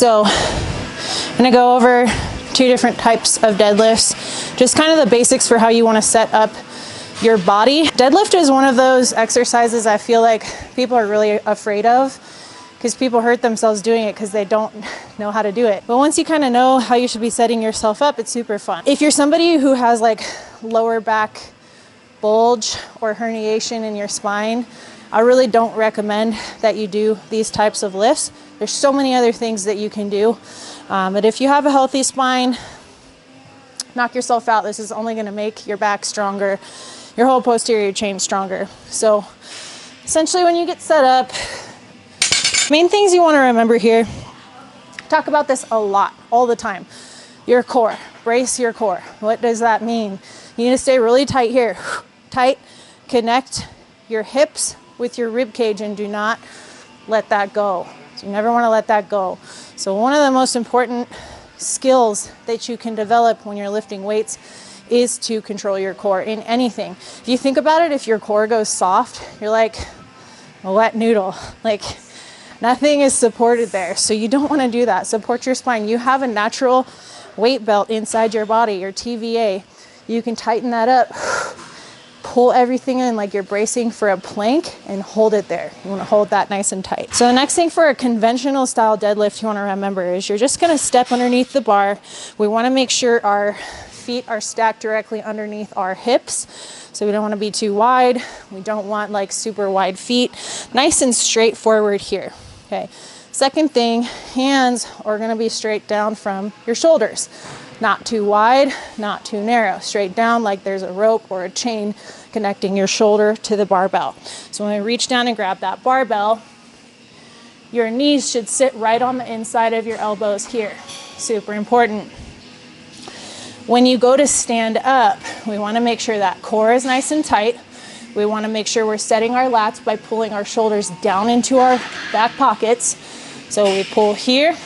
So I'm gonna go over 2 different types of deadlifts, just kind of the basics for how you wanna set up your body. Deadlift is one of those exercises I feel like people are really afraid of, because people hurt themselves doing it because they don't know how to do it. But once you kind of know how you should be setting yourself up, it's super fun. If you're somebody who has like lower back bulge or herniation in your spine, I really don't recommend that you do these types of lifts. There's so many other things that you can do. But if you have a healthy spine, knock yourself out. This is only gonna make your back stronger, your whole posterior chain stronger. So essentially when you get set up, main things you wanna remember here, talk about this a lot, all the time. Your core, brace your core. What does that mean? You need to stay really tight here. Tight, connect your hips with your rib cage and do not let that go. So you never wanna let that go. So one of the most important skills that you can develop when you're lifting weights is to control your core in anything. If you think about it, if your core goes soft, you're like a wet noodle. Like nothing is supported there. So you don't want to do that. Support your spine. You have a natural weight belt inside your body, your TVA. You can tighten that up, pull everything in like you're bracing for a plank and hold it there. You want to hold that nice and tight. So the next thing for a conventional style deadlift you want to remember is you're just going to step underneath the bar. We want to make sure our feet are stacked directly underneath our hips. So we don't want to be too wide. We don't want like super wide feet. Nice and straight forward here. Okay. Second thing, hands are going to be straight down from your shoulders. Not too wide, not too narrow. Straight down like there's a rope or a chain connecting your shoulder to the barbell. So when we reach down and grab that barbell, your knees should sit right on the inside of your elbows here. Super important. When you go to stand up, we want to make sure that core is nice and tight. We want to make sure we're setting our lats by pulling our shoulders down into our back pockets. So we pull here,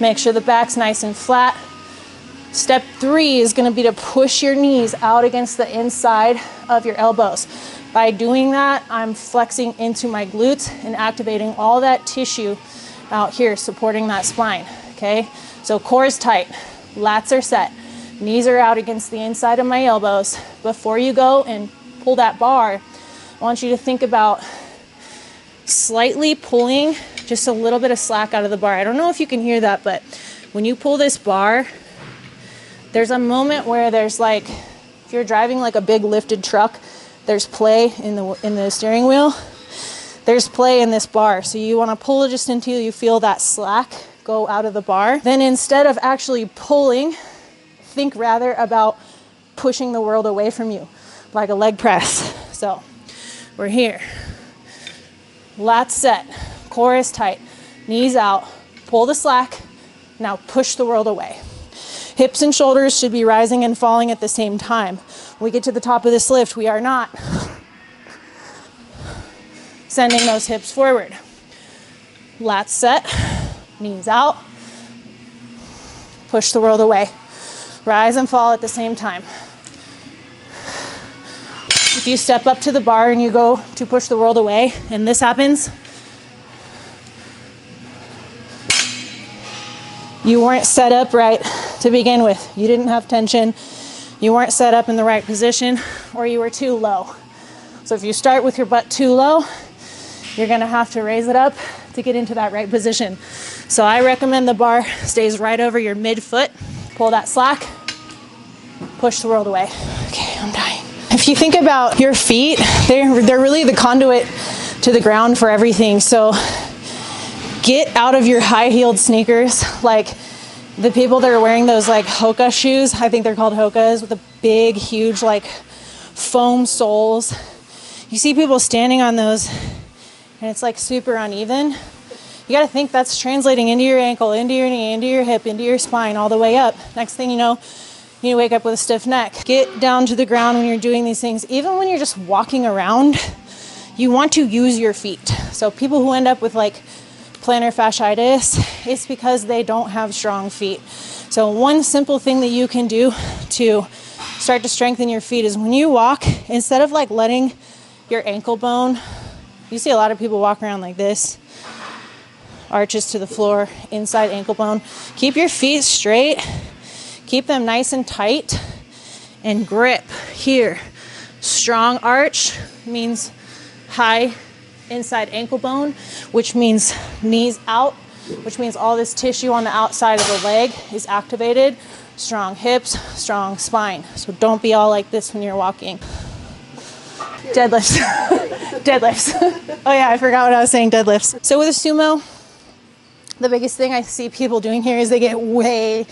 make sure the back's nice and flat. Step 3 is going to be to push your knees out against the inside of your elbows. By doing that, I'm flexing into my glutes and activating all that tissue out here, supporting that spine, okay? So core is tight. Lats are set, knees are out against the inside of my elbows. Before you go and pull that bar, I want you to think about slightly pulling just a little bit of slack out of the bar. I don't know if you can hear that, but when you pull this bar, there's a moment where there's like, if you're driving like a big lifted truck, there's play in the steering wheel. There's play in this bar. So you want to pull it just until you feel that slack go out of the bar. Then instead of actually pulling, think rather about pushing the world away from you, like a leg press. So we're here. Lats set, core is tight, knees out, pull the slack, now push the world away. Hips and shoulders should be rising and falling at the same time. When we get to the top of this lift, we are not sending those hips forward. Lats set, knees out, push the world away. Rise and fall at the same time. If you step up to the bar and you go to push the world away, and this happens, you weren't set up right to begin with. You didn't have tension, you weren't set up in the right position, or you were too low. So if you start with your butt too low, you're gonna have to raise it up to get into that right position. So I recommend the bar stays right over your midfoot. Pull that slack, push the world away. Okay, I'm dying. If you think about your feet, they're really the conduit to the ground for everything. So get out of your high-heeled sneakers. Like the people that are wearing those like Hoka shoes, I think they're called Hokas, with the big, huge like foam soles. You see people standing on those and it's like super uneven. You got to think that's translating into your ankle, into your knee, into your hip, into your spine, all the way up. Next thing you know, you wake up with a stiff neck. Get down to the ground when you're doing these things. Even when you're just walking around, you want to use your feet. So people who end up with like plantar fasciitis, it's because they don't have strong feet. So one simple thing that you can do to start to strengthen your feet is when you walk, instead of like letting your ankle bone, you see a lot of people walk around like this, arches to the floor, inside ankle bone. Keep your feet straight, keep them nice and tight, and grip here. Strong arch means high inside ankle bone, which means knees out, which means all this tissue on the outside of the leg is activated. Strong hips, strong spine. So don't be all like this when you're walking. Deadlifts. Deadlifts. Oh yeah, I forgot what I was saying, deadlifts. So with a sumo, the biggest thing I see people doing here is they get way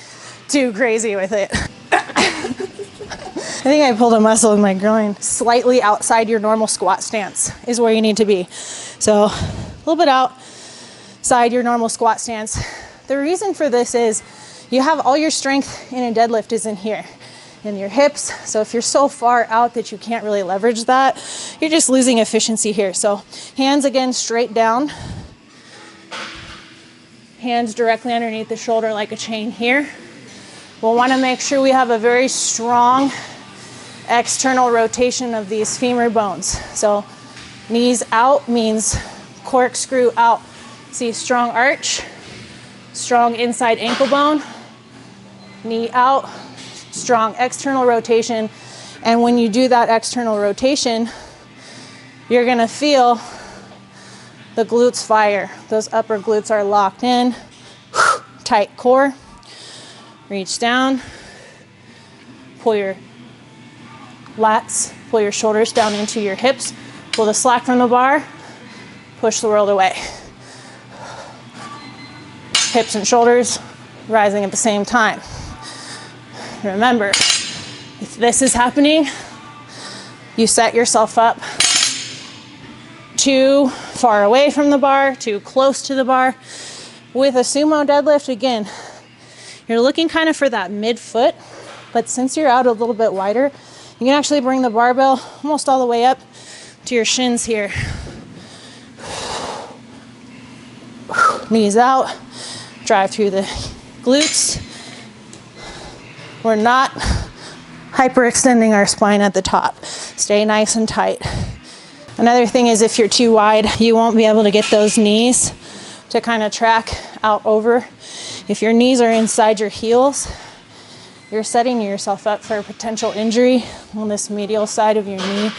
too crazy with it. I think I pulled a muscle in my groin. Slightly outside your normal squat stance is where you need to be. So a little bit outside your normal squat stance. The reason for this is you have all your strength in a deadlift is in here, in your hips. So if you're so far out that you can't really leverage that, you're just losing efficiency here. So hands again straight down. Hands directly underneath the shoulder like a chain here. We'll want to make sure we have a very strong external rotation of these femur bones. So knees out means corkscrew out. See, strong arch, strong inside ankle bone, knee out, strong external rotation. And when you do that external rotation, you're going to feel the glutes fire. Those upper glutes are locked in. Tight core. Reach down. Pull your lats, pull your shoulders down into your hips. Pull the slack from the bar. Push the world away. Hips and shoulders rising at the same time. Remember, if this is happening, you set yourself up too far away from the bar, too close to the bar. With a sumo deadlift, again, you're looking kind of for that mid-foot, but since you're out a little bit wider, you can actually bring the barbell almost all the way up to your shins here. Knees out, drive through the glutes. We're not hyperextending our spine at the top. Stay nice and tight. Another thing is if you're too wide, you won't be able to get those knees to kind of track out over. If your knees are inside your heels, you're setting yourself up for a potential injury on this medial side of your knee,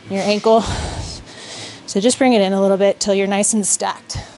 your ankle. So just bring it in a little bit till you're nice and stacked.